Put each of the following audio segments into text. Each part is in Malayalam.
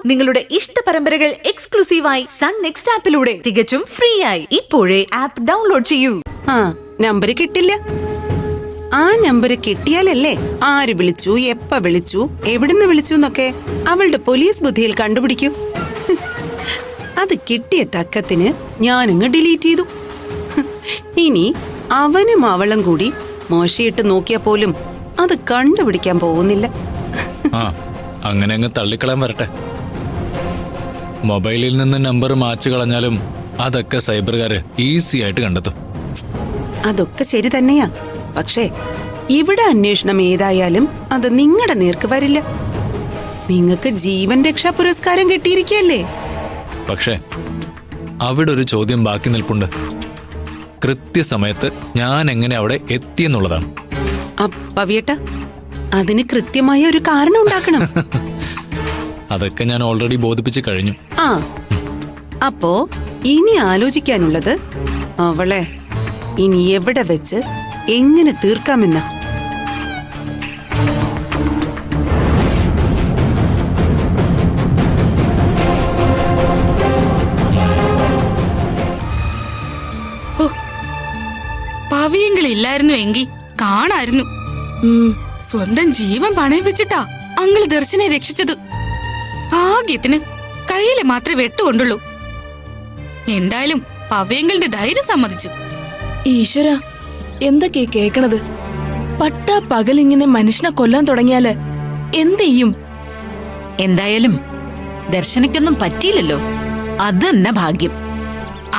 നിങ്ങളുടെ ഇഷ്ട പരമ്പരകൾ എക്സ്ക്ലൂസീവായി സൺ നെക്സ്റ്റ് ആപ്പിലൂടെ തികച്ചും ഫ്രീ ആയി ഇപ്പോഴേ ആപ്പ് ഡൗൺലോഡ് ചെയ്യൂ. നമ്പർ കിട്ടില്ല. ആ നമ്പർ കിട്ടിയാലല്ലേ ആര് വിളിച്ചു, എപ്പ വിളിച്ചു, എവിടുന്ന് വിളിച്ചു എന്നൊക്കെ അവളുടെ പോലീസ് ബുദ്ധിയിൽ കണ്ടുപിടിക്കൂ. അത് കിട്ടിയ തക്കത്തിന് ഞാനങ്ങ് ഡിലീറ്റ് ചെയ്തു. ഇനി അവനും അവളും കൂടി മോശയിട്ട് നോക്കിയാ പോലും അത് കണ്ടുപിടിക്കാൻ പോകുന്നില്ല. അങ്ങനെ അങ്ങ് തള്ളിക്കളയാൻ വരട്ടെ. മൊബൈലിൽ നിന്ന് നമ്പർ മാച്ച് കളഞ്ഞാലും അതൊക്കെ സൈബറുകാര് ഈസി ആയിട്ട് കണ്ടെത്തും. അതൊക്കെ ശരി തന്നെയാ. പക്ഷേ ഇവിടെ അന്വേഷണം ഏതായാലും അത് നിങ്ങളുടെ നേർക്ക് വരില്ല. നിങ്ങൾക്ക് ജീവൻ രക്ഷാ പുരസ്കാരം കിട്ടിയിരിക്കല്ലേ. പക്ഷേ അവിടെ ഒരു ചോദ്യം ബാക്കി നിൽപ്പുണ്ട്. കൃത്യസമയത്ത് ഞാൻ എങ്ങനെ അവിടെ എത്തിയെന്നുള്ളതാണ്. പവിയേട്ട, അതിന് കൃത്യമായ ഒരു കാരണം ഉണ്ടാക്കണം. അതൊക്കെ ഞാൻ ഓൾറെഡി ബോധിപ്പിച്ചു കഴിഞ്ഞു. അപ്പോ ഇനി ആലോചിക്കാനുള്ളത് അവളെ ഇനി എവിടെ വെച്ച് എങ്ങനെ തീർക്കാമെന്ന. പവിയെങ്കിലില്ലായിരുന്നു എങ്കിൽ കാണായിരുന്നു. സ്വന്തം ജീവൻ പണയം വെച്ചിട്ടാ അങ്കിള് ദർശനെ രക്ഷിച്ചത്. ഭാഗ്യത്തിന് കയ്യില് മാത്രമേ വെട്ടുകൊണ്ടുള്ളൂ. എന്തായാലും പവ്യങ്ങളുടെ ധൈര്യം സമ്മതിച്ചു. ഈശ്വര, എന്തൊക്കെയാ കേക്കണത്? പട്ടാ പകലിങ്ങനെ മനുഷ്യനെ കൊല്ലാൻ തുടങ്ങിയാല് എന്ത് ചെയ്യും? എന്തായാലും ദർശനയ്ക്കൊന്നും പറ്റിയില്ലല്ലോ, അത് തന്നെ ഭാഗ്യം.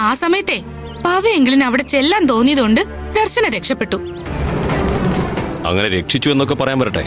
ആ സമയത്തെ പവ്യെങ്കിലിന് അവിടെ ചെല്ലാൻ തോന്നിയതുകൊണ്ട് ദർശന രക്ഷപ്പെട്ടു. അങ്ങനെ രക്ഷിച്ചു എന്നൊക്കെ പറയാൻ വരട്ടെ.